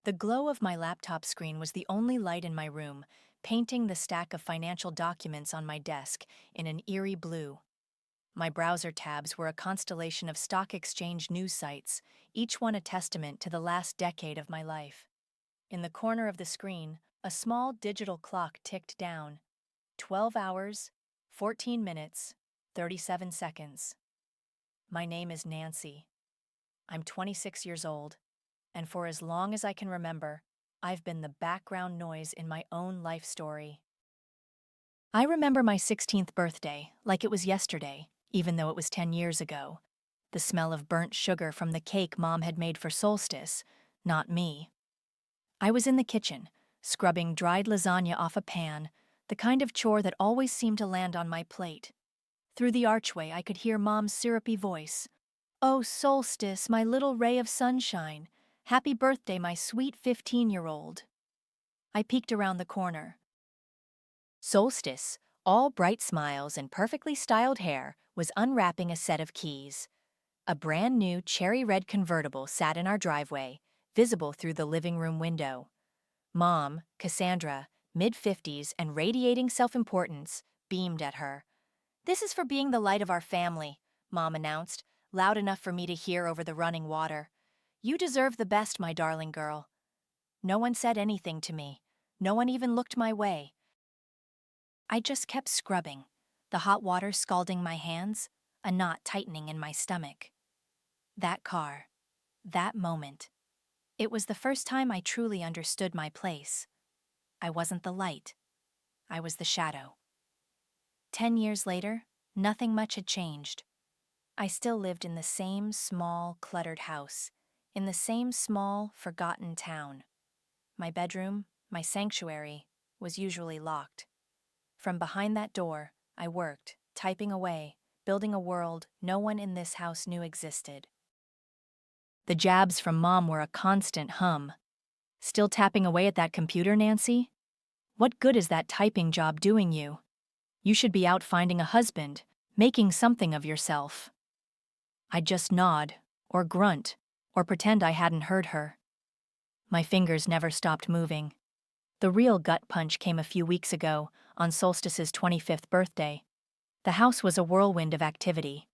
The glow of my laptop screen was the only light in my room, painting the stack of financial documents on my desk in an eerie blue. My browser tabs were a constellation of stock exchange news sites, each one a testament to the last decade of my life. In the corner of the screen, a small digital clock ticked down. 12 hours, 14 minutes, 37 seconds. My name is Nancy. I'm 26 years old, and for as long as I can remember, I've been the background noise in my own life story. I remember my 16th birthday like it was yesterday, even though it was 10 years ago. The smell of burnt sugar from the cake Mom had made for solstice, not me. I was in the kitchen, scrubbing dried lasagna off a pan, the kind of chore that always seemed to land on my plate. Through the archway, I could hear Mom's syrupy voice. "Oh, Solstice, my little ray of sunshine. Happy birthday, my sweet 15-year-old." I peeked around the corner. Solstice, all bright smiles and perfectly styled hair, was unwrapping a set of keys. A brand new cherry-red convertible sat in our driveway, visible through the living room window. Mom, Cassandra, mid-50s and radiating self-importance, beamed at her. "This is for being the light of our family," Mom announced, loud enough for me to hear over the running water. "You deserve the best, my darling girl." No one said anything to me. No one even looked my way. I just kept scrubbing, the hot water scalding my hands, a knot tightening in my stomach. That car, that moment. It was the first time I truly understood my place. I wasn't the light. I was the shadow. 10 years later, nothing much had changed. I still lived in the same small, cluttered house, in the same small, forgotten town. My bedroom, my sanctuary, was usually locked. From behind that door, I worked, typing away, building a world no one in this house knew existed. The jabs from Mom were a constant hum. "Still tapping away at that computer, Nancy? What good is that typing job doing you? You should be out finding a husband, making something of yourself." I'd just nod, or grunt, or pretend I hadn't heard her. My fingers never stopped moving. The real gut punch came a few weeks ago, on Solstice's 25th birthday. The house was a whirlwind of activity.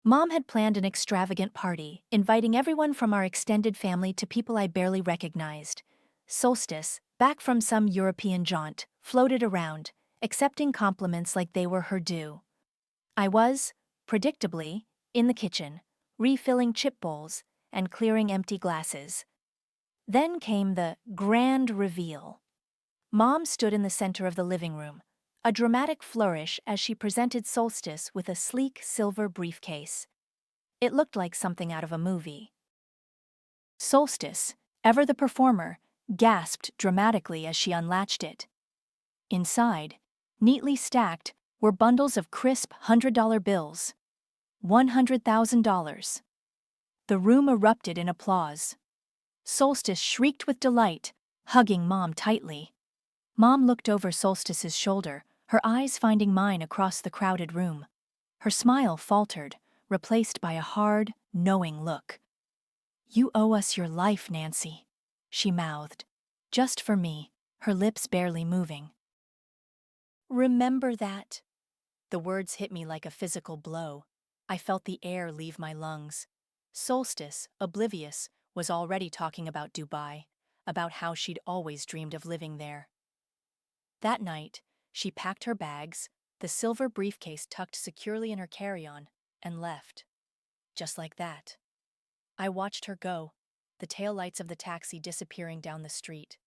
Mom had planned an extravagant party, inviting everyone from our extended family to people I barely recognized. Solstice, back from some European jaunt, floated around, accepting compliments like they were her due. I was, predictably, in the kitchen, refilling chip bowls and clearing empty glasses. Then came the grand reveal. Mom stood in the center of the living room, a dramatic flourish as she presented Solstice with a sleek silver briefcase. It looked like something out of a movie. Solstice, ever the performer, gasped dramatically as she unlatched it. Inside, neatly stacked, were bundles of crisp $100 bills. $100,000. The room erupted in applause. Solstice shrieked with delight, hugging Mom tightly. Mom looked over Solstice's shoulder, her eyes finding mine across the crowded room. Her smile faltered, replaced by a hard, knowing look. "You owe us your life, Nancy," she mouthed, just for me, her lips barely moving. "Remember that." The words hit me like a physical blow. I felt the air leave my lungs. Solstice, oblivious, was already talking about Dubai, about how she'd always dreamed of living there. That night, she packed her bags, the silver briefcase tucked securely in her carry-on, and left. Just like that. I watched her go, the taillights of the taxi disappearing down the street.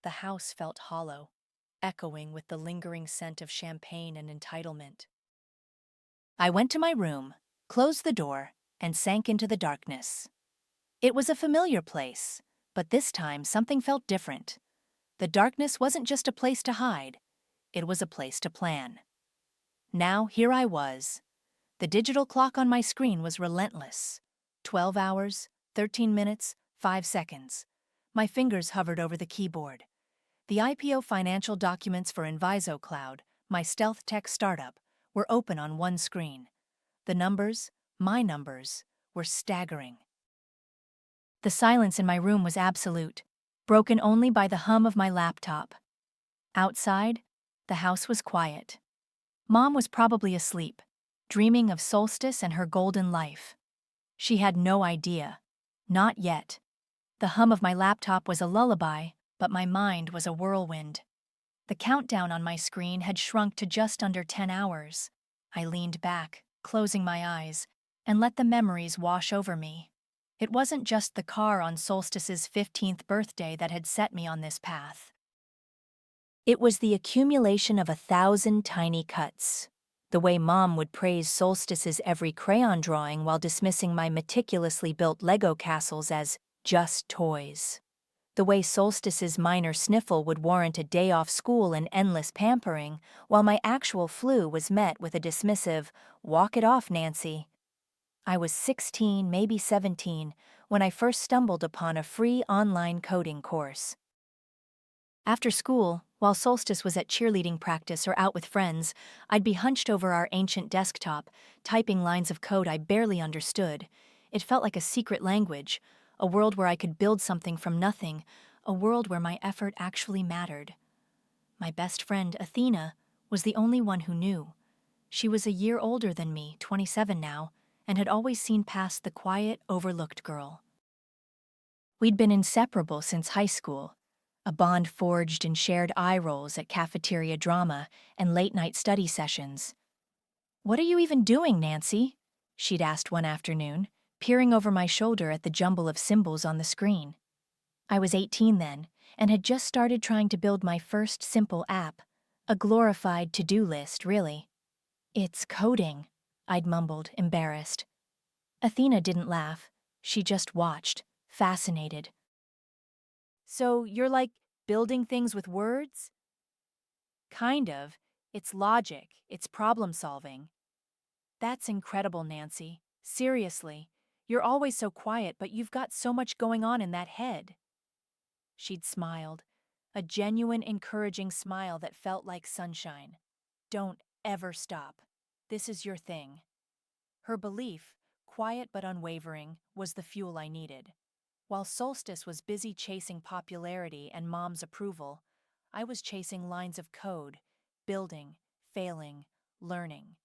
The house felt hollow, echoing with the lingering scent of champagne and entitlement. I went to my room, closed the door, and sank into the darkness. It was a familiar place, but this time something felt different. The darkness wasn't just a place to hide, it was a place to plan. Now here I was. The digital clock on my screen was relentless. 12 hours, 13 minutes, 5 seconds. My fingers hovered over the keyboard. The IPO financial documents for Inviso Cloud, my stealth tech startup, were open on one screen. The numbers, my numbers, were staggering. The silence in my room was absolute, broken only by the hum of my laptop. Outside, the house was quiet. Mom was probably asleep, dreaming of solstice and her golden life. She had no idea. Not yet. The hum of my laptop was a lullaby, but my mind was a whirlwind. The countdown on my screen had shrunk to just under 10 hours. I leaned back, closing my eyes, and let the memories wash over me. It wasn't just the car on Solstice's 15th birthday that had set me on this path. It was the accumulation of 1,000 tiny cuts. The way Mom would praise Solstice's every crayon drawing while dismissing my meticulously built Lego castles as just toys. The way Solstice's minor sniffle would warrant a day off school and endless pampering, while my actual flu was met with a dismissive, "Walk it off, Nancy." I was 16, maybe 17, when I first stumbled upon a free online coding course. After school, while Solstice was at cheerleading practice or out with friends, I'd be hunched over our ancient desktop, typing lines of code I barely understood. It felt like a secret language, a world where I could build something from nothing, a world where my effort actually mattered. My best friend, Athena, was the only one who knew. She was a year older than me, 27 now, and had always seen past the quiet, overlooked girl. We'd been inseparable since high school, a bond forged in shared eye rolls at cafeteria drama and late-night study sessions. "What are you even doing, Nancy?" she'd asked one afternoon, peering over my shoulder at the jumble of symbols on the screen. I was 18 then, and had just started trying to build my first simple app, a glorified to-do list, really. "It's coding," I'd mumbled, embarrassed. Athena didn't laugh. She just watched, fascinated. "So you're like building things with words?" "Kind of. It's logic, it's problem-solving." "That's incredible, Nancy. Seriously. You're always so quiet, but you've got so much going on in that head." She'd smiled, a genuine, encouraging smile that felt like sunshine. "Don't ever stop. This is your thing." Her belief, quiet but unwavering, was the fuel I needed. While Solstice was busy chasing popularity and Mom's approval, I was chasing lines of code, building, failing, learning.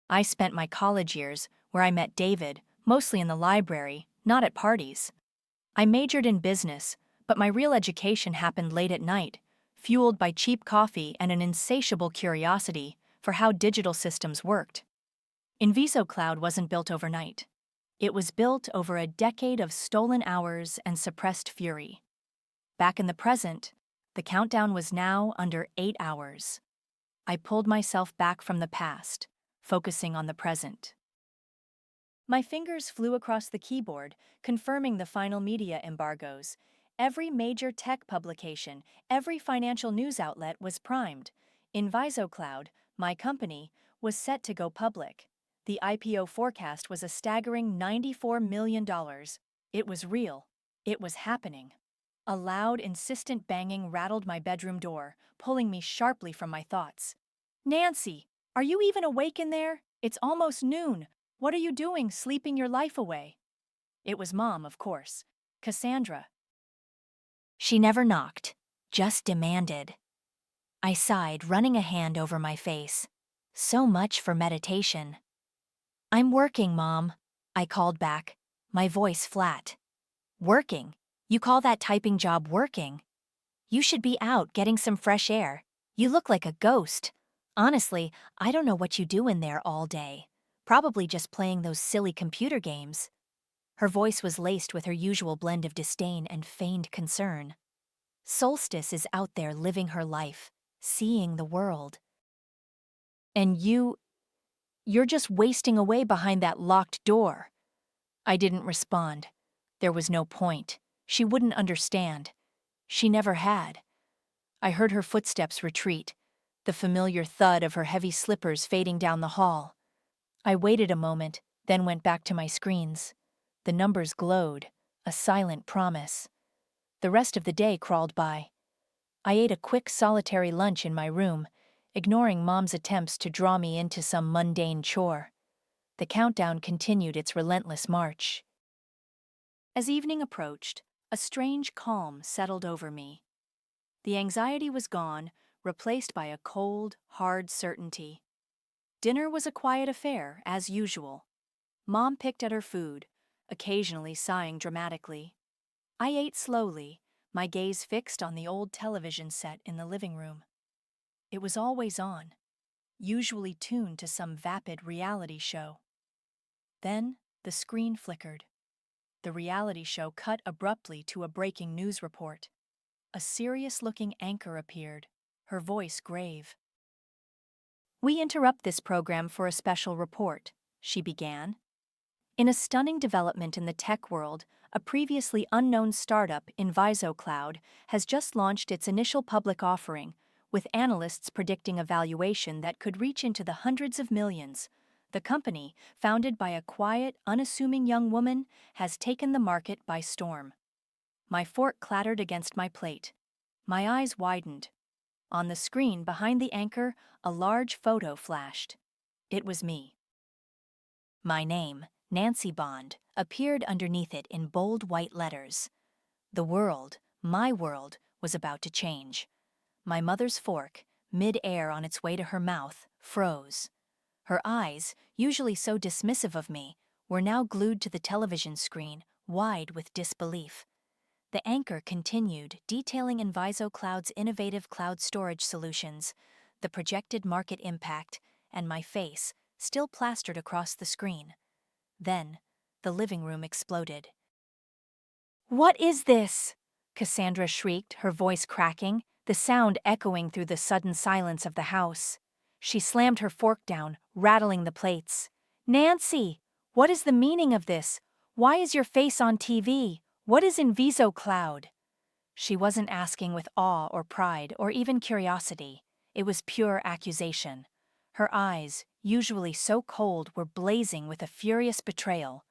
I spent my college years, where I met David, mostly in the library, not at parties. I majored in business, but my real education happened late at night, fueled by cheap coffee and an insatiable curiosity for how digital systems worked. InvisoCloud wasn't built overnight. It was built over a decade of stolen hours and suppressed fury. Back in the present, the countdown was now under 8 hours. I pulled myself back from the past, focusing on the present. My fingers flew across the keyboard, confirming the final media embargoes. Every major tech publication, every financial news outlet was primed. InvisoCloud, my company, was set to go public. The IPO forecast was a staggering $94 million. It was real. It was happening. A loud, insistent banging rattled my bedroom door, pulling me sharply from my thoughts. "Nancy, are you even awake in there? It's almost noon. What are you doing, sleeping your life away?" It was Mom, of course. Cassandra. She never knocked, just demanded. I sighed, running a hand over my face. So much for meditation. "I'm working, Mom," I called back, my voice flat. "Working? You call that typing job working? You should be out getting some fresh air. You look like a ghost. Honestly, I don't know what you do in there all day. Probably just playing those silly computer games." Her voice was laced with her usual blend of disdain and feigned concern. "Solstice is out there living her life, seeing the world. And you're just wasting away behind that locked door." I didn't respond. There was no point. She wouldn't understand. She never had. I heard her footsteps retreat, the familiar thud of her heavy slippers fading down the hall. I waited a moment, then went back to my screens. The numbers glowed, a silent promise. The rest of the day crawled by. I ate a quick solitary lunch in my room, ignoring Mom's attempts to draw me into some mundane chore. The countdown continued its relentless march. As evening approached, a strange calm settled over me. The anxiety was gone, replaced by a cold, hard certainty. Dinner was a quiet affair, as usual. Mom picked at her food, occasionally sighing dramatically. I ate slowly, my gaze fixed on the old television set in the living room. It was always on, usually tuned to some vapid reality show. Then, the screen flickered. The reality show cut abruptly to a breaking news report. A serious-looking anchor appeared, her voice grave. "We interrupt this program for a special report," she began. In a stunning development in the tech world, a previously unknown startup, Cloud, has just launched its initial public offering, with analysts predicting a valuation that could reach into the hundreds of millions. The company, founded by a quiet, unassuming young woman, has taken the market by storm. My fork clattered against my plate. My eyes widened. On the screen behind the anchor, a large photo flashed. It was me. My name, Nancy Bond, appeared underneath it in bold white letters. The world, my world, was about to change. My mother's fork, mid-air on its way to her mouth, froze. Her eyes, usually so dismissive of me, were now glued to the television screen, wide with disbelief. The anchor continued, detailing Cloud's innovative cloud storage solutions, the projected market impact, and my face, still plastered across the screen. Then, the living room exploded. "What is this?" Cassandra shrieked, her voice cracking, the sound echoing through the sudden silence of the house. She slammed her fork down, rattling the plates. "Nancy, what is the meaning of this? Why is your face on TV? What is Cloud?" She wasn't asking with awe or pride or even curiosity. It was pure accusation. Her eyes, usually so cold, were blazing with a furious betrayal,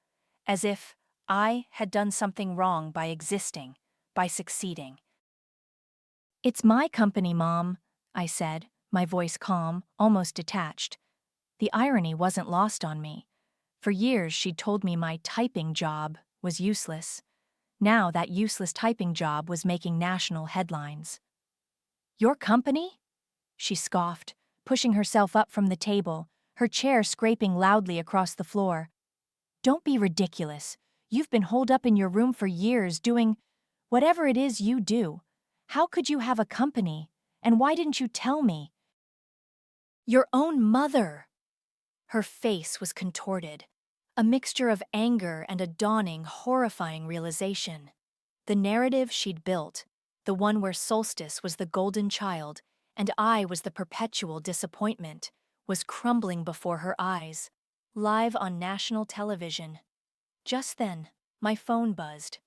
as if I had done something wrong by existing, by succeeding. "It's my company, Mom," I said, my voice calm, almost detached. The irony wasn't lost on me. For years she'd told me my typing job was useless. Now that useless typing job was making national headlines. "Your company?" she scoffed, pushing herself up from the table, her chair scraping loudly across the floor. "Don't be ridiculous. You've been holed up in your room for years doing whatever it is you do. How could you have a company? And why didn't you tell me?" "Your own mother!" Her face was contorted, a mixture of anger and a dawning, horrifying realization. The narrative she'd built, the one where Solstice was the golden child and I was the perpetual disappointment, was crumbling before her eyes, live on national television. Just then, my phone buzzed.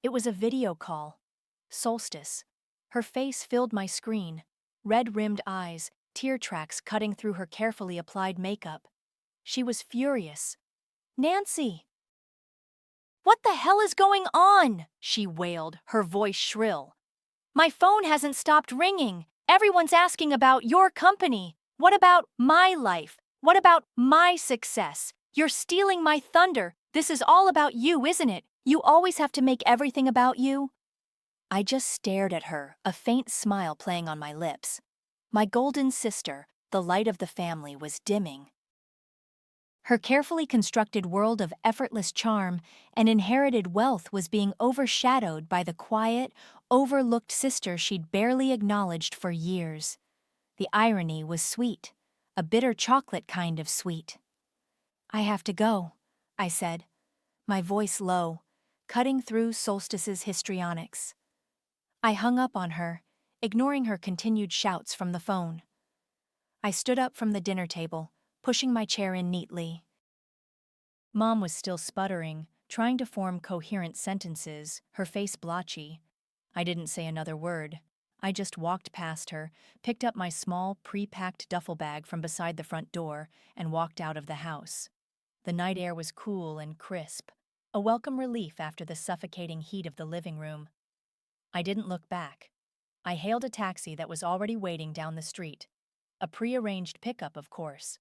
It was a video call. Solstice. Her face filled my screen, red-rimmed eyes, tear tracks cutting through her carefully applied makeup. She was furious. "Nancy! What the hell is going on?" she wailed, her voice shrill. "My phone hasn't stopped ringing. Everyone's asking about your company. What about my life? What about my success? You're stealing my thunder. This is all about you, isn't it? You always have to make everything about you." I just stared at her, a faint smile playing on my lips. My golden sister, the light of the family, was dimming. Her carefully constructed world of effortless charm and inherited wealth was being overshadowed by the quiet, overlooked sister she'd barely acknowledged for years. The irony was sweet, a bitter chocolate kind of sweet. "I have to go," I said, my voice low, cutting through Solstice's histrionics. I hung up on her, ignoring her continued shouts from the phone. I stood up from the dinner table, pushing my chair in neatly. Mom was still sputtering, trying to form coherent sentences, her face blotchy. I didn't say another word. I just walked past her, picked up my small, pre-packed duffel bag from beside the front door, and walked out of the house. The night air was cool and crisp, a welcome relief after the suffocating heat of the living room. I didn't look back. I hailed a taxi that was already waiting down the street. A pre-arranged pickup, of course.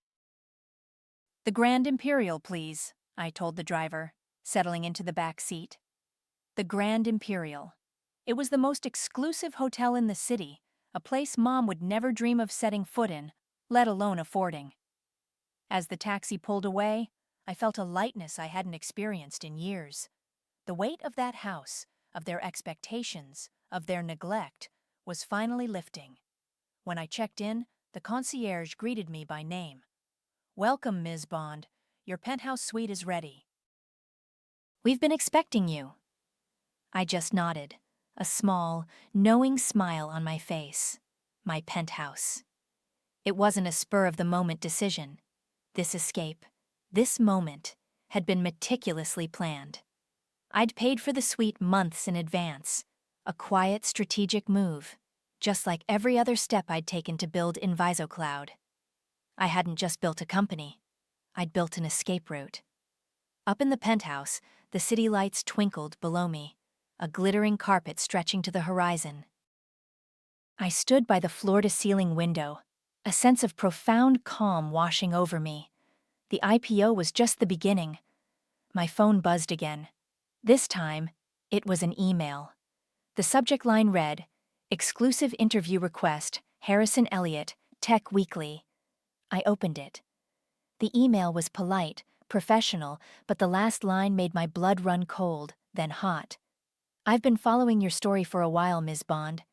"The Grand Imperial, please," I told the driver, settling into the back seat. The Grand Imperial. It was the most exclusive hotel in the city, a place Mom would never dream of setting foot in, let alone affording. As the taxi pulled away, I felt a lightness I hadn't experienced in years. The weight of that house, of their expectations, of their neglect, was finally lifting. When I checked in, the concierge greeted me by name. "Welcome, Ms. Bond. Your penthouse suite is ready." "We've been expecting you." I just nodded, a small, knowing smile on my face. My penthouse. It wasn't a spur-of-the-moment decision. This escape, this moment, had been meticulously planned. I'd paid for the suite months in advance, a quiet, strategic move, just like every other step I'd taken to build InvisoCloud. I hadn't just built a company, I'd built an escape route. Up in the penthouse, the city lights twinkled below me, a glittering carpet stretching to the horizon. I stood by the floor-to-ceiling window, a sense of profound calm washing over me. The IPO was just the beginning. My phone buzzed again. This time, it was an email. The subject line read, "Exclusive interview request, Harrison Elliott, Tech Weekly." I opened it. The email was polite, professional, but the last line made my blood run cold, then hot. "I've been following your story for a while, Ms. Bond.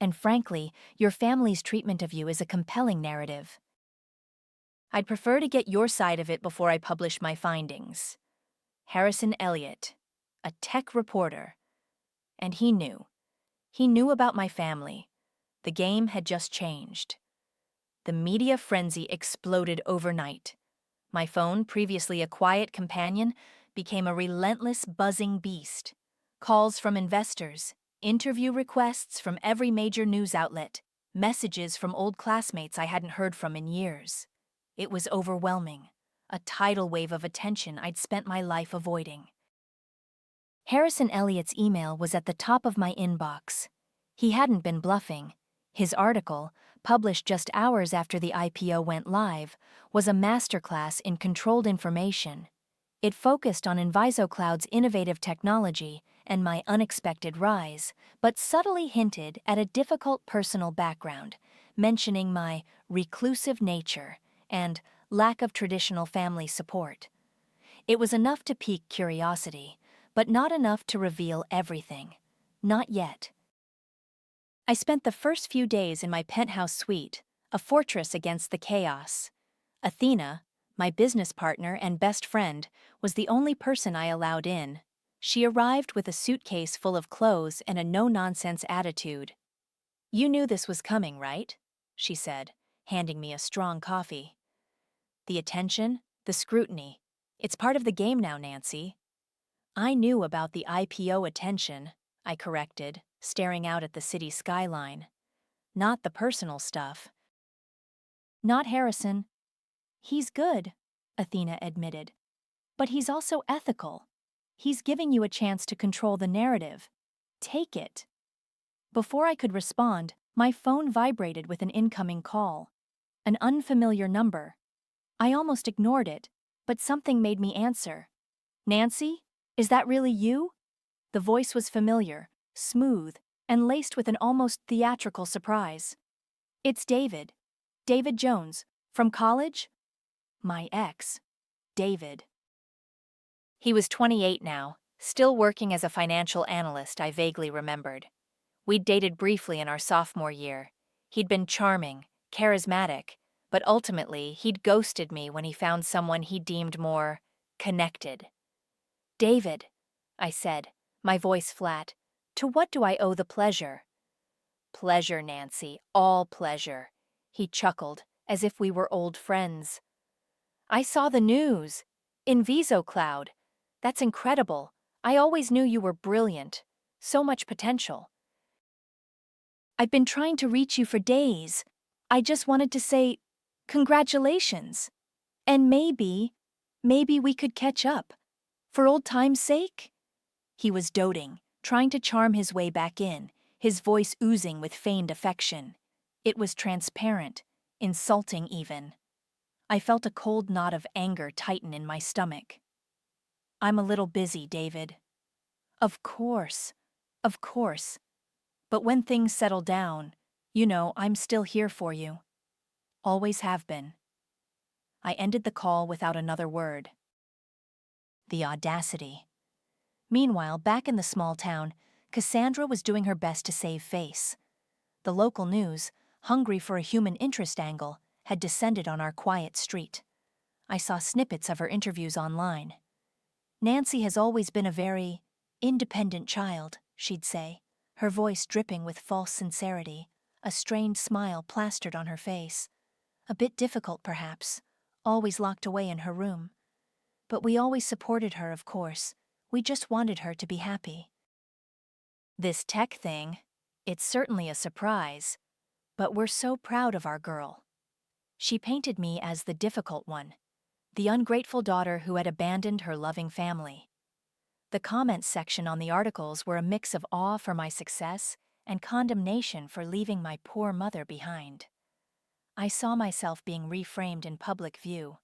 And frankly, your family's treatment of you is a compelling narrative. I'd prefer to get your side of it before I publish my findings. Harrison Elliott, a tech reporter." And he knew. He knew about my family. The game had just changed. The media frenzy exploded overnight. My phone, previously a quiet companion, became a relentless buzzing beast. Calls from investors, interview requests from every major news outlet, messages from old classmates I hadn't heard from in years. It was overwhelming, a tidal wave of attention I'd spent my life avoiding. Harrison Elliott's email was at the top of my inbox. He hadn't been bluffing. His article, published just hours after the IPO went live, was a masterclass in controlled information. It focused on InvisoCloud's innovative technology and my unexpected rise, but subtly hinted at a difficult personal background, mentioning my reclusive nature and lack of traditional family support. It was enough to pique curiosity, but not enough to reveal everything. Not yet. I spent the first few days in my penthouse suite, a fortress against the chaos. Athena, my business partner and best friend, was the only person I allowed in. She arrived with a suitcase full of clothes and a no-nonsense attitude. "You knew this was coming, right?" she said, handing me a strong coffee. "The attention, the scrutiny. It's part of the game now, Nancy." "I knew about the IPO attention," I corrected, staring out at the city skyline. "Not the personal stuff." "Not Harrison. He's good," Athena admitted. "But he's also ethical. He's giving you a chance to control the narrative. Take it." Before I could respond, my phone vibrated with an incoming call. An unfamiliar number. I almost ignored it, but something made me answer. "Nancy? Is that really you?" The voice was familiar, smooth, and laced with an almost theatrical surprise. "It's David. David Jones. From college?" My ex. David. He was 28 now, still working as a financial analyst, I vaguely remembered. We'd dated briefly in our sophomore year. He'd been charming, charismatic, but ultimately he'd ghosted me when he found someone he deemed more connected. "David," I said, my voice flat, "to what do I owe the pleasure?" "Pleasure, Nancy, all pleasure," he chuckled, as if we were old friends. "I saw the news. InvisoCloud. That's incredible. I always knew you were brilliant. So much potential." "I've been trying to reach you for days. I just wanted to say, congratulations. And maybe we could catch up. For old time's sake?" He was doting, trying to charm his way back in, his voice oozing with feigned affection. It was transparent, insulting even. I felt a cold knot of anger tighten in my stomach. "I'm a little busy, David." Of course. Of course. But when things settle down, I'm still here for you. Always have been. I ended the call without another word. The audacity. Meanwhile, back in the small town, Cassandra was doing her best to save face. The local news, hungry for a human interest angle, had descended on our quiet street. I saw snippets of her interviews online. Nancy has always been a very independent child, she'd say, her voice dripping with false sincerity, a strained smile plastered on her face. A bit difficult, perhaps, always locked away in her room. But we always supported her, of course. We just wanted her to be happy. This tech thing, it's certainly a surprise, but we're so proud of our girl. She painted me as the difficult one, the ungrateful daughter who had abandoned her loving family. The comments section on the articles were a mix of awe for my success and condemnation for leaving my poor mother behind. I saw myself being reframed in public view,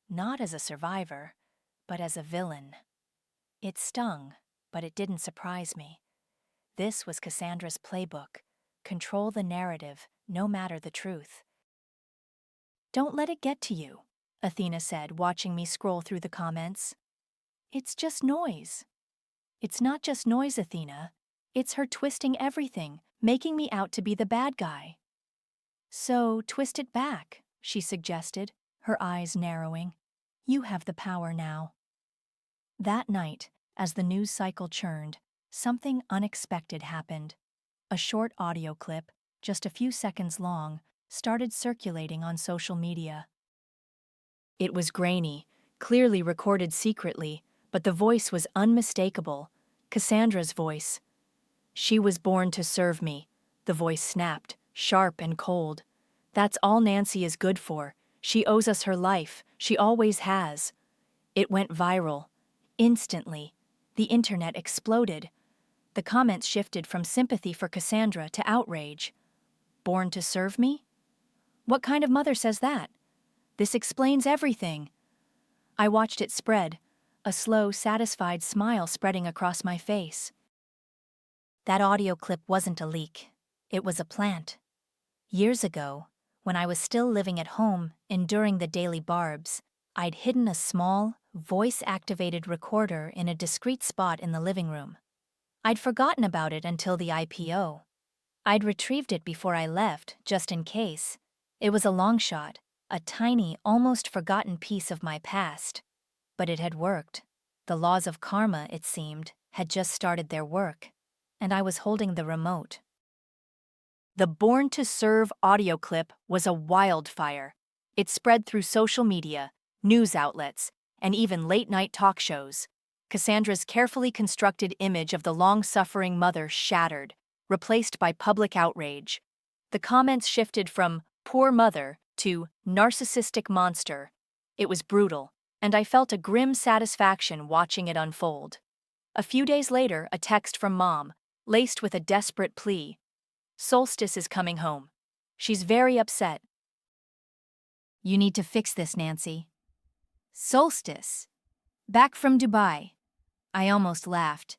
not as a survivor, but as a villain. It stung, but it didn't surprise me. This was Cassandra's playbook. Control the narrative, no matter the truth. Don't let it get to you, Athena said, watching me scroll through the comments. It's just noise. It's not just noise, Athena. It's her twisting everything, making me out to be the bad guy. So twist it back, she suggested, her eyes narrowing. You have the power now. That night, as the news cycle churned, something unexpected happened. A short audio clip, just a few seconds long, started circulating on social media. It was grainy, clearly recorded secretly, but the voice was unmistakable, Cassandra's voice. She was born to serve me, the voice snapped, sharp and cold. That's all Nancy is good for. She owes us her life. She always has. It went viral. Instantly, the internet exploded. The comments shifted from sympathy for Cassandra to outrage. Born to serve me? What kind of mother says that? This explains everything. I watched it spread, a slow, satisfied smile spreading across my face. That audio clip wasn't a leak. It was a plant. Years ago, when I was still living at home, enduring the daily barbs, I'd hidden a small, voice-activated recorder in a discreet spot in the living room. I'd forgotten about it until the IPO. I'd retrieved it before I left, just in case. It was a long shot, a tiny, almost forgotten piece of my past. But it had worked. The laws of karma, it seemed, had just started their work, and I was holding the remote. The Born to Serve audio clip was a wildfire. It spread through social media, news outlets, and even late-night talk shows. Cassandra's carefully constructed image of the long-suffering mother shattered, replaced by public outrage. The comments shifted from poor mother to narcissistic monster. It was brutal, and I felt a grim satisfaction watching it unfold. A few days later, a text from Mom, laced with a desperate plea. Solstice is coming home. She's very upset. You need to fix this, Nancy. Solstice? Back from Dubai. I almost laughed.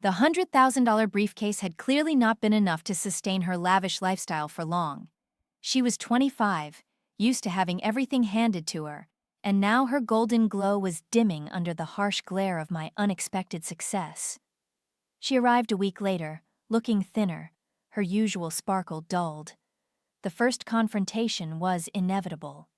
The $100,000 briefcase had clearly not been enough to sustain her lavish lifestyle for long. She was 25, used to having everything handed to her, and now her golden glow was dimming under the harsh glare of my unexpected success. She arrived a week later, looking thinner, her usual sparkle dulled. The first confrontation was inevitable.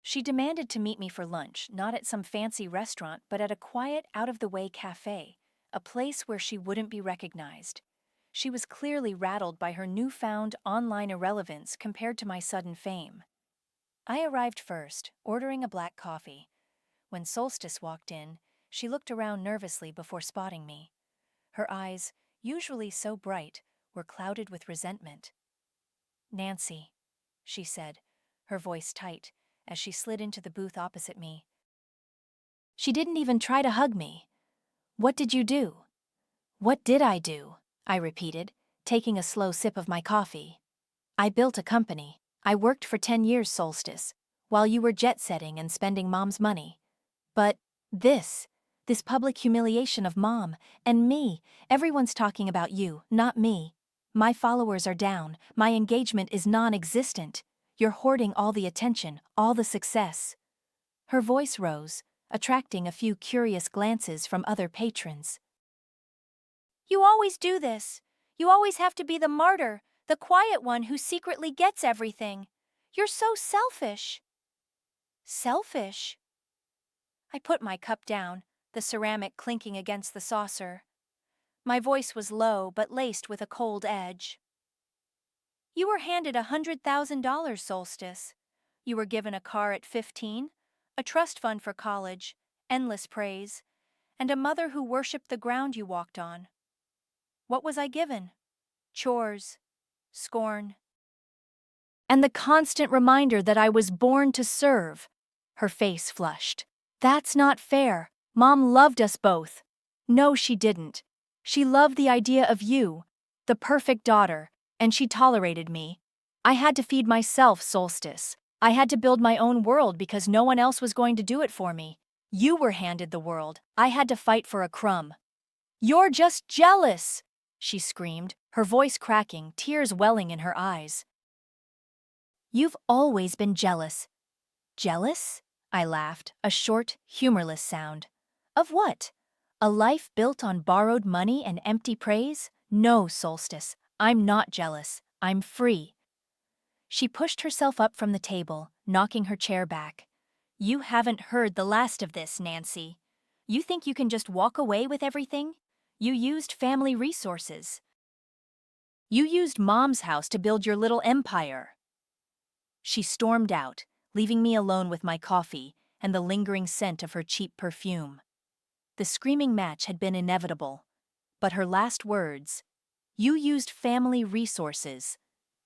She demanded to meet me for lunch, not at some fancy restaurant, but at a quiet, out-of-the-way cafe, a place where she wouldn't be recognized. She was clearly rattled by her newfound online irrelevance compared to my sudden fame. I arrived first, ordering a black coffee. When Solstice walked in, she looked around nervously before spotting me. Her eyes, usually so bright, were clouded with resentment. Nancy, she said, her voice tight, as she slid into the booth opposite me. She didn't even try to hug me. What did you do? What did I do? I repeated, taking a slow sip of my coffee. I built a company. I worked for 10 years, Solstice, while you were jet-setting and spending Mom's money. But this This public humiliation of Mom, and me. Everyone's talking about you, not me. My followers are down, my engagement is non-existent. You're hoarding all the attention, all the success. Her voice rose, attracting a few curious glances from other patrons. You always do this. You always have to be the martyr, the quiet one who secretly gets everything. You're so selfish. Selfish? I put my cup down, the ceramic clinking against the saucer. My voice was low but laced with a cold edge. You were handed $100,000, Solstice. You were given a car at 15, a trust fund for college, endless praise, and a mother who worshipped the ground you walked on. What was I given? Chores, scorn, and the constant reminder that I was born to serve. Her face flushed. That's not fair. Mom loved us both. No, she didn't. She loved the idea of you, the perfect daughter, and she tolerated me. I had to feed myself, Solstice. I had to build my own world because no one else was going to do it for me. You were handed the world. I had to fight for a crumb. You're just jealous, she screamed, her voice cracking, tears welling in her eyes. You've always been jealous. Jealous? I laughed, a short, humorless sound. Of what? A life built on borrowed money and empty praise? No, Solstice, I'm not jealous. I'm free. She pushed herself up from the table, knocking her chair back. You haven't heard the last of this, Nancy. You think you can just walk away with everything? You used family resources. You used Mom's house to build your little empire. She stormed out, leaving me alone with my coffee and the lingering scent of her cheap perfume. The screaming match had been inevitable, but her last words, "You used family resources,"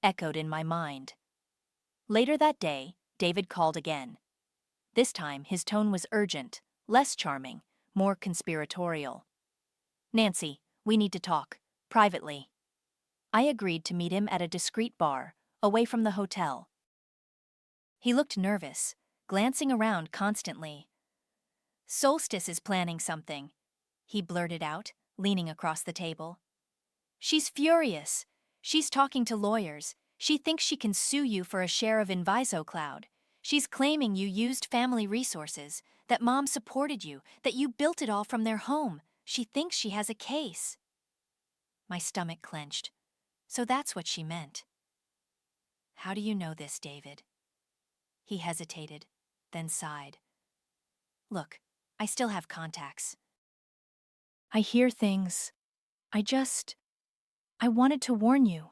echoed in my mind. Later that day, David called again. This time, his tone was urgent, less charming, more conspiratorial. Nancy, we need to talk, privately. I agreed to meet him at a discreet bar, away from the hotel. He looked nervous, glancing around constantly. Solstice is planning something, he blurted out, leaning across the table. She's furious. She's talking to lawyers. She thinks she can sue you for a share of InvisoCloud. She's claiming you used family resources, that Mom supported you, that you built it all from their home. She thinks she has a case. My stomach clenched. So that's what she meant. How do you know this, David? He hesitated, then sighed. Look, I still have contacts. I hear things. I wanted to warn you.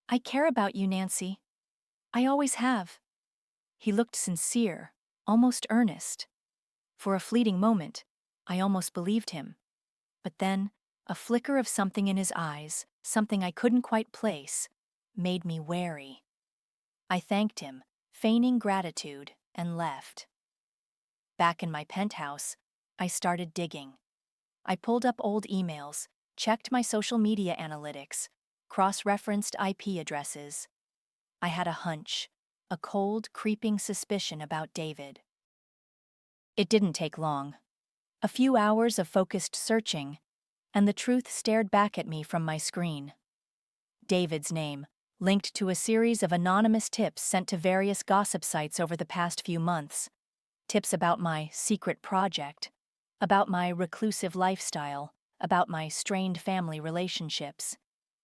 I care about you, Nancy. I always have. He looked sincere, almost earnest. For a fleeting moment, I almost believed him. But then, a flicker of something in his eyes, something I couldn't quite place, made me wary. I thanked him, feigning gratitude, and left. Back in my penthouse, I started digging. I pulled up old emails, checked my social media analytics, cross-referenced IP addresses. I had a hunch, a cold, creeping suspicion about David. It didn't take long. A few hours of focused searching, and the truth stared back at me from my screen. David's name, linked to a series of anonymous tips sent to various gossip sites over the past few months. Tips about my secret project, about my reclusive lifestyle, about my strained family relationships.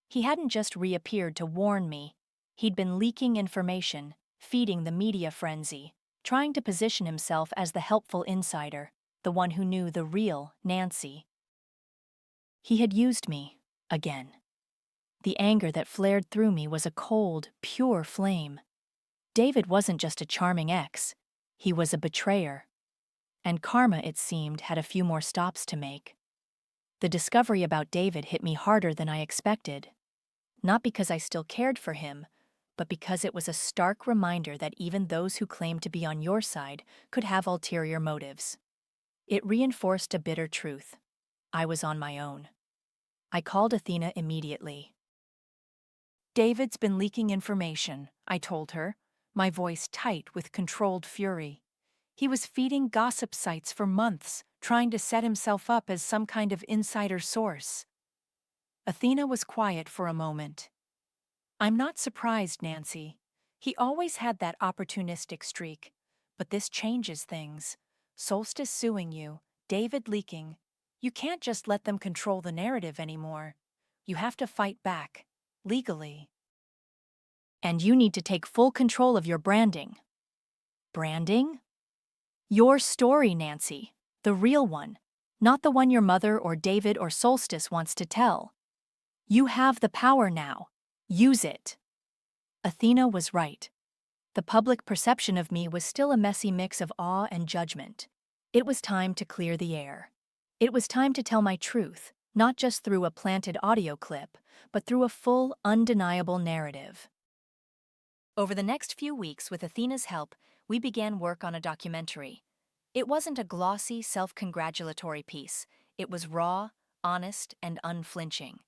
He hadn't just reappeared to warn me. He'd been leaking information, feeding the media frenzy, trying to position himself as the helpful insider, the one who knew the real Nancy. He had used me, again. The anger that flared through me was a cold, pure flame. David wasn't just a charming ex. He was a betrayer. And karma, it seemed, had a few more stops to make. The discovery about David hit me harder than I expected. Not because I still cared for him, but because it was a stark reminder that even those who claimed to be on your side could have ulterior motives. It reinforced a bitter truth. I was on my own. I called Athena immediately. David's been leaking information, I told her, my voice tight with controlled fury. He was feeding gossip sites for months, trying to set himself up as some kind of insider source. Athena was quiet for a moment. I'm not surprised, Nancy. He always had that opportunistic streak. But this changes things. Solstice suing you, David leaking. You can't just let them control the narrative anymore. You have to fight back, legally. And you need to take full control of your branding. Branding? Your story, Nancy. The real one. Not the one your mother or David or Solstice wants to tell. You have the power now. Use it. Athena was right. The public perception of me was still a messy mix of awe and judgment. It was time to clear the air. It was time to tell my truth, not just through a planted audio clip, but through a full, undeniable narrative. Over the next few weeks, with Athena's help, we began work on a documentary. It wasn't a glossy, self-congratulatory piece. It was raw, honest, and unflinching.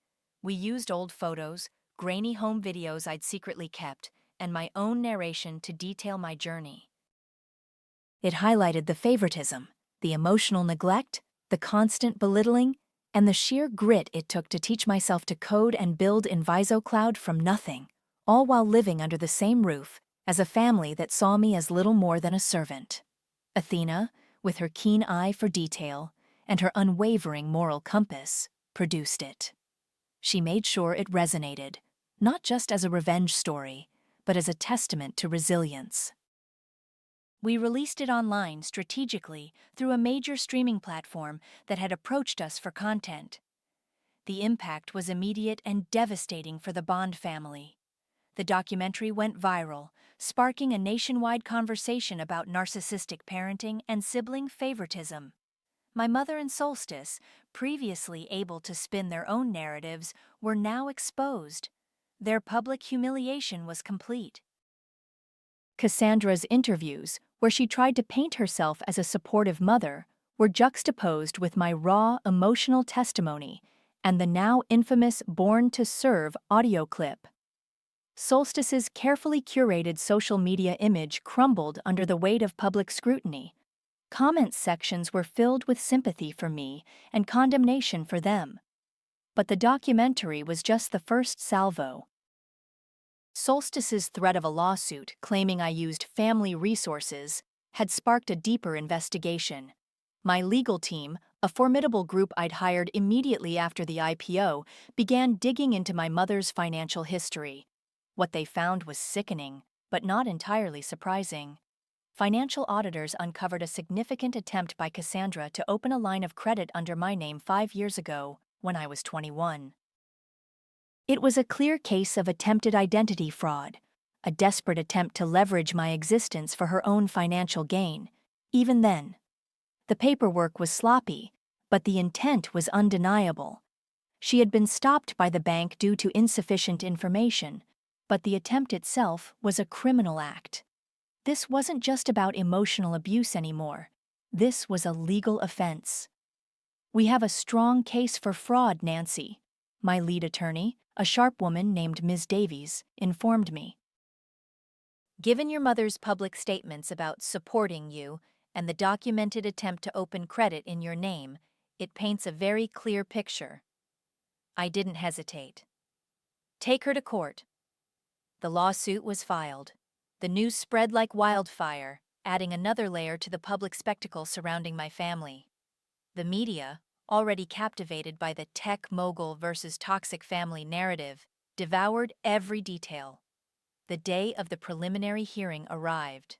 We used old photos, grainy home videos I'd secretly kept, and my own narration to detail my journey. It highlighted the favoritism, the emotional neglect, the constant belittling, and the sheer grit it took to teach myself to code and build in VisoCloud from nothing, all while living under the same roof as a family that saw me as little more than a servant. Athena, with her keen eye for detail and her unwavering moral compass, produced it. She made sure it resonated, not just as a revenge story, but as a testament to resilience. We released it online strategically through a major streaming platform that had approached us for content. The impact was immediate and devastating for the Bond family. The documentary went viral, sparking a nationwide conversation about narcissistic parenting and sibling favoritism. My mother and Solstice, previously able to spin their own narratives, were now exposed. Their public humiliation was complete. Cassandra's interviews, where she tried to paint herself as a supportive mother, were juxtaposed with my raw, emotional testimony and the now infamous Born to Serve audio clip. Solstice's carefully curated social media image crumbled under the weight of public scrutiny. Comment sections were filled with sympathy for me and condemnation for them. But the documentary was just the first salvo. Solstice's threat of a lawsuit claiming I used family resources had sparked a deeper investigation. My legal team, a formidable group I'd hired immediately after the IPO, began digging into my mother's financial history. What they found was sickening, but not entirely surprising. Financial auditors uncovered a significant attempt by Cassandra to open a line of credit under my name 5 years ago, when I was 21. It was a clear case of attempted identity fraud, a desperate attempt to leverage my existence for her own financial gain. Even then, the paperwork was sloppy, but the intent was undeniable. She had been stopped by the bank due to insufficient information, but the attempt itself was a criminal act. This wasn't just about emotional abuse anymore. This was a legal offense. We have a strong case for fraud, Nancy, my lead attorney, a sharp woman named Ms. Davies, informed me. Given your mother's public statements about supporting you and the documented attempt to open credit in your name, it paints a very clear picture. I didn't hesitate. Take her to court. The lawsuit was filed. The news spread like wildfire, adding another layer to the public spectacle surrounding my family. The media, already captivated by the tech mogul versus toxic family narrative, devoured every detail. The day of the preliminary hearing arrived.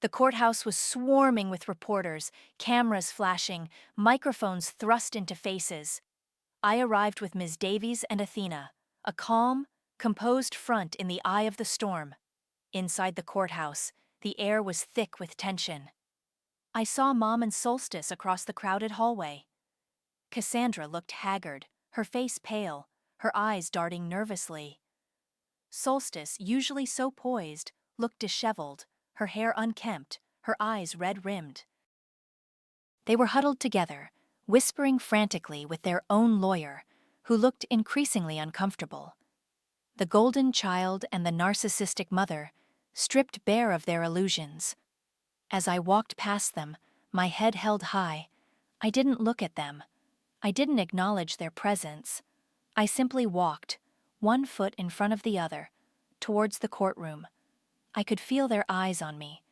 The courthouse was swarming with reporters, cameras flashing, microphones thrust into faces. I arrived with Ms. Davies and Athena, a calm, composed front in the eye of the storm. Inside the courthouse, the air was thick with tension. I saw Mom and Solstice across the crowded hallway. Cassandra looked haggard, her face pale, her eyes darting nervously. Solstice, usually so poised, looked disheveled, her hair unkempt, her eyes red-rimmed. They were huddled together, whispering frantically with their own lawyer, who looked increasingly uncomfortable. The golden child and the narcissistic mother, stripped bare of their illusions. As I walked past them, my head held high. I didn't look at them. I didn't acknowledge their presence. I simply walked, one foot in front of the other, towards the courtroom. I could feel their eyes on me,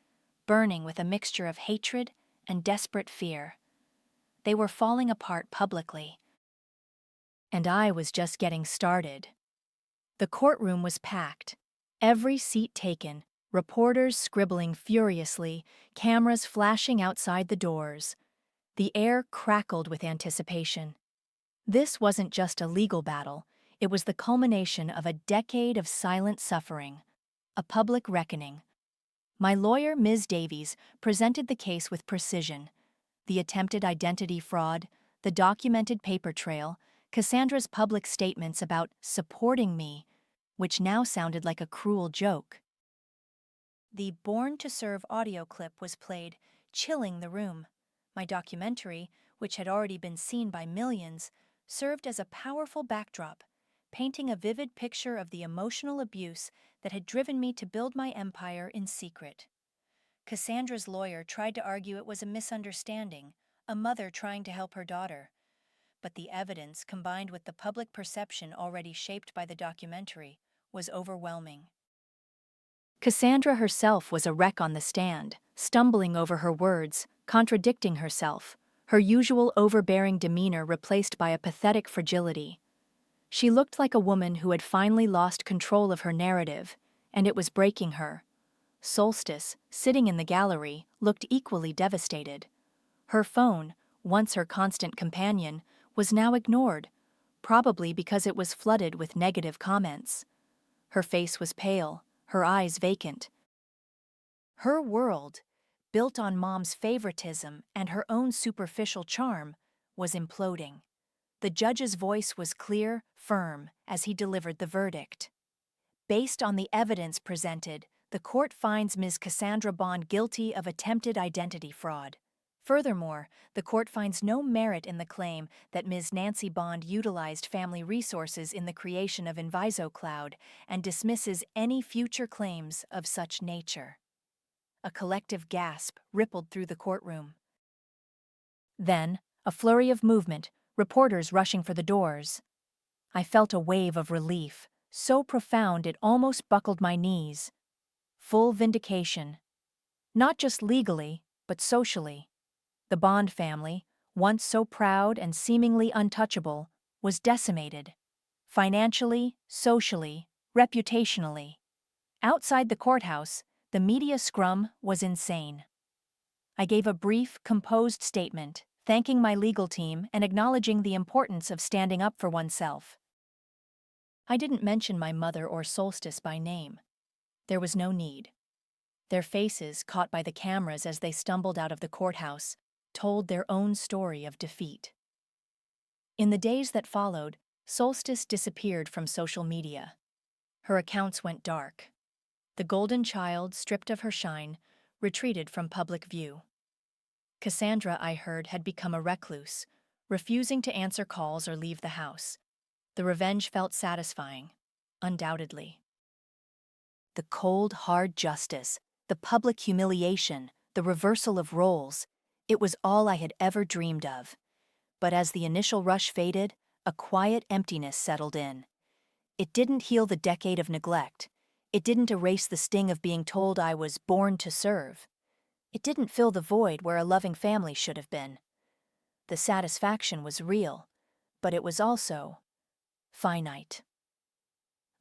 burning with a mixture of hatred and desperate fear. They were falling apart publicly, and I was just getting started. The courtroom was packed, every seat taken, reporters scribbling furiously, cameras flashing outside the doors. The air crackled with anticipation. This wasn't just a legal battle, it was the culmination of a decade of silent suffering, a public reckoning. My lawyer, Ms. Davies, presented the case with precision. The attempted identity fraud, the documented paper trail, Cassandra's public statements about supporting me, which now sounded like a cruel joke. The Born to Serve audio clip was played, chilling the room. My documentary, which had already been seen by millions, served as a powerful backdrop, painting a vivid picture of the emotional abuse that had driven me to build my empire in secret. Cassandra's lawyer tried to argue it was a misunderstanding, a mother trying to help her daughter. But the evidence, combined with the public perception already shaped by the documentary, was overwhelming. Cassandra herself was a wreck on the stand, stumbling over her words, contradicting herself, her usual overbearing demeanor replaced by a pathetic fragility. She looked like a woman who had finally lost control of her narrative, and it was breaking her. Solstice, sitting in the gallery, looked equally devastated. Her phone, once her constant companion, was now ignored, probably because it was flooded with negative comments. Her face was pale, her eyes vacant. Her world, built on Mom's favoritism and her own superficial charm, was imploding. The judge's voice was clear, firm, as he delivered the verdict. Based on the evidence presented, the court finds Ms. Cassandra Bond guilty of attempted identity fraud. Furthermore, the court finds no merit in the claim that Ms. Nancy Bond utilized family resources in the creation of InvisoCloud and dismisses any future claims of such nature. A collective gasp rippled through the courtroom. Then, a flurry of movement, reporters rushing for the doors. I felt a wave of relief, so profound it almost buckled my knees. Full vindication. Not just legally, but socially. The Bond family, once so proud and seemingly untouchable, was decimated. Financially, socially, reputationally. Outside the courthouse, the media scrum was insane. I gave a brief, composed statement, thanking my legal team and acknowledging the importance of standing up for oneself. I didn't mention my mother or Solstice by name. There was no need. Their faces, caught by the cameras as they stumbled out of the courthouse, told their own story of defeat. In the days that followed, Solstice disappeared from social media. Her accounts went dark. The golden child, stripped of her shine, retreated from public view. Cassandra, I heard, had become a recluse, refusing to answer calls or leave the house. The revenge felt satisfying, undoubtedly. The cold, hard justice, the public humiliation, the reversal of roles, it was all I had ever dreamed of. But as the initial rush faded, a quiet emptiness settled in. It didn't heal the decade of neglect. It didn't erase the sting of being told I was born to serve. It didn't fill the void where a loving family should have been. The satisfaction was real, but it was also finite.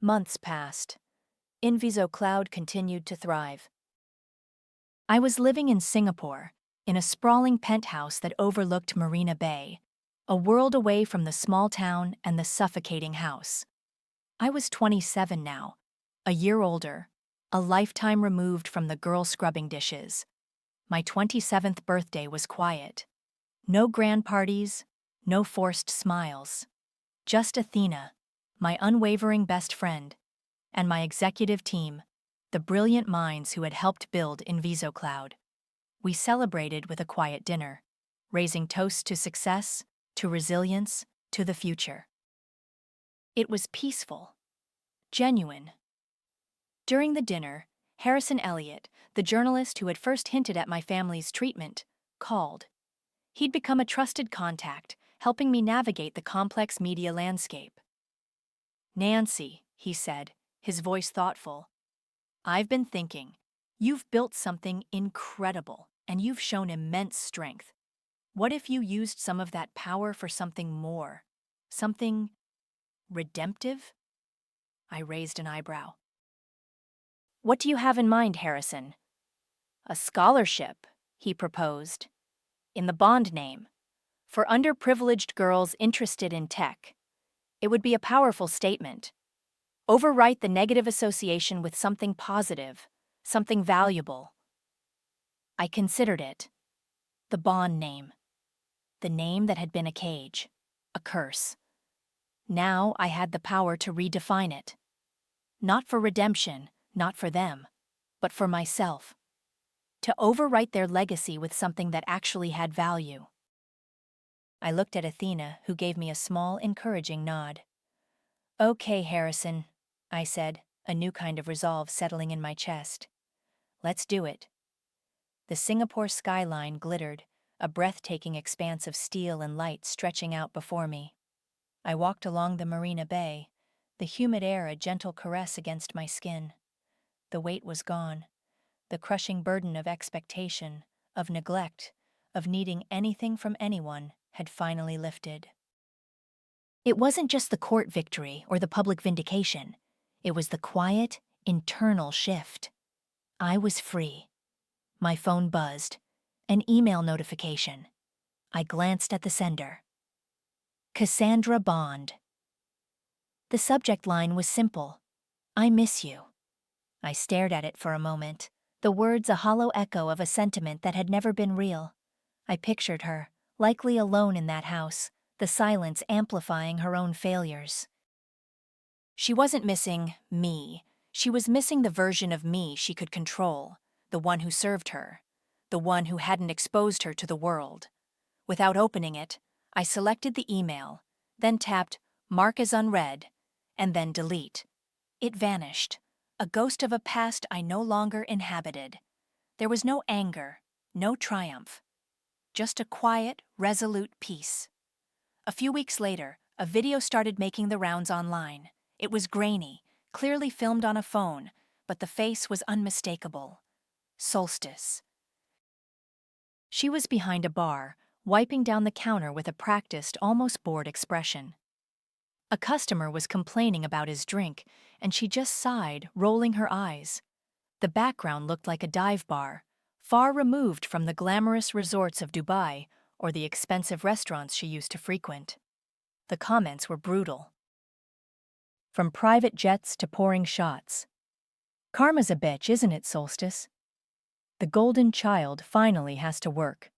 Months passed. InvisoCloud continued to thrive. I was living in Singapore, in a sprawling penthouse that overlooked Marina Bay, a world away from the small town and the suffocating house. I was 27 now, a year older, a lifetime removed from the girl scrubbing dishes. My 27th birthday was quiet. No grand parties, no forced smiles. Just Athena, my unwavering best friend, and my executive team, the brilliant minds who had helped build InvisoCloud. We celebrated with a quiet dinner, raising toasts to success, to resilience, to the future. It was peaceful, genuine. During the dinner, Harrison Elliott, the journalist who had first hinted at my family's treatment, called. He'd become a trusted contact, helping me navigate the complex media landscape. "Nancy," he said, his voice thoughtful, "I've been thinking. You've built something incredible, and you've shown immense strength. What if you used some of that power for something more? Something redemptive?" I raised an eyebrow. "What do you have in mind, Harrison?" "A scholarship," he proposed, "in the bond name, for underprivileged girls interested in tech. It would be a powerful statement. Overwrite the negative association with something positive, something valuable." I considered it. The bond name. The name that had been a cage, a curse. Now I had the power to redefine it. Not for redemption, not for them, but for myself. To overwrite their legacy with something that actually had value. I looked at Athena, who gave me a small, encouraging nod. "Okay, Harrison," I said, a new kind of resolve settling in my chest. "Let's do it." The Singapore skyline glittered, a breathtaking expanse of steel and light stretching out before me. I walked along the Marina Bay, the humid air a gentle caress against my skin. The weight was gone. The crushing burden of expectation, of neglect, of needing anything from anyone had finally lifted. It wasn't just the court victory or the public vindication. It was the quiet, internal shift. I was free. My phone buzzed. An email notification. I glanced at the sender. Cassandra Bond. The subject line was simple. "I miss you." I stared at it for a moment, the words a hollow echo of a sentiment that had never been real. I pictured her, likely alone in that house, the silence amplifying her own failures. She wasn't missing me. She was missing the version of me she could control, the one who served her, the one who hadn't exposed her to the world. Without opening it, I selected the email, then tapped Mark as unread, and then delete. It vanished, a ghost of a past I no longer inhabited. There was no anger, no triumph. Just a quiet, resolute peace. A few weeks later, a video started making the rounds online. It was grainy, clearly filmed on a phone, but the face was unmistakable. Solstice. She was behind a bar, wiping down the counter with a practiced, almost bored expression. A customer was complaining about his drink, and she just sighed, rolling her eyes. The background looked like a dive bar, far removed from the glamorous resorts of Dubai or the expensive restaurants she used to frequent. The comments were brutal. From private jets to pouring shots. "Karma's a bitch, isn't it, Solstice? The golden child finally has to work."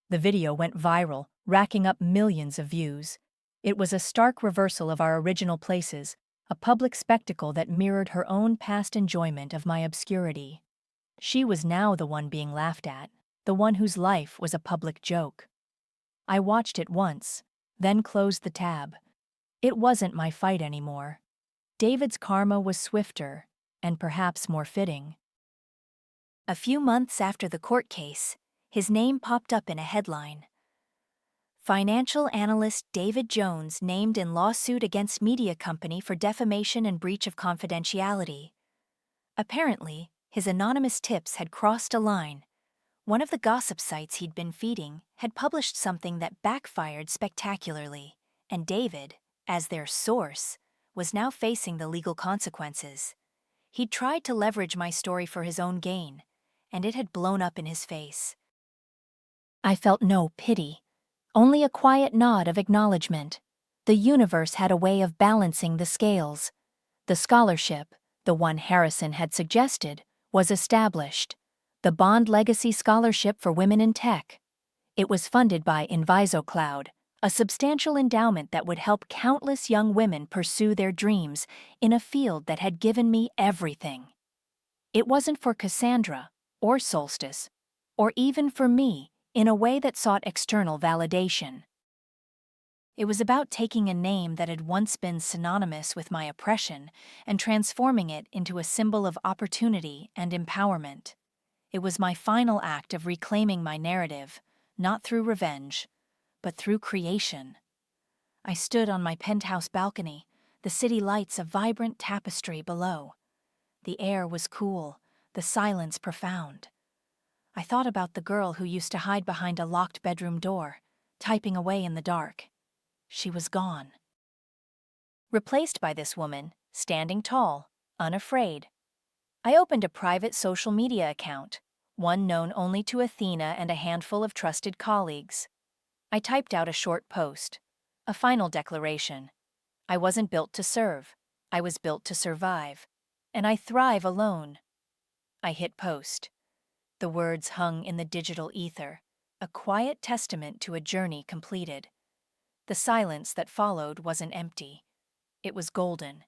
The video went viral, racking up millions of views. It was a stark reversal of our original places, a public spectacle that mirrored her own past enjoyment of my obscurity. She was now the one being laughed at, the one whose life was a public joke. I watched it once, then closed the tab. It wasn't my fight anymore. David's karma was swifter, and perhaps more fitting. A few months after the court case, his name popped up in a headline. Financial analyst David Jones named in lawsuit against media company for defamation and breach of confidentiality. Apparently, his anonymous tips had crossed a line. One of the gossip sites he'd been feeding had published something that backfired spectacularly, and David, as their source, was now facing the legal consequences. He'd tried to leverage my story for his own gain, and it had blown up in his face. I felt no pity, only a quiet nod of acknowledgement. The universe had a way of balancing the scales. The scholarship, the one Harrison had suggested, was established. The Bond Legacy Scholarship for Women in Tech. It was funded by InvisoCloud, a substantial endowment that would help countless young women pursue their dreams in a field that had given me everything. It wasn't for Cassandra, or Solstice, or even for me in a way that sought external validation. It was about taking a name that had once been synonymous with my oppression and transforming it into a symbol of opportunity and empowerment. It was my final act of reclaiming my narrative, not through revenge, but through creation. I stood on my penthouse balcony, the city lights a vibrant tapestry below. The air was cool, the silence profound. I thought about the girl who used to hide behind a locked bedroom door, typing away in the dark. She was gone. Replaced by this woman, standing tall, unafraid. I opened a private social media account, one known only to Athena and a handful of trusted colleagues. I typed out a short post, a final declaration. I wasn't built to serve. I was built to survive. And I thrive alone. I hit post. The words hung in the digital ether, a quiet testament to a journey completed. The silence that followed wasn't empty. It was golden.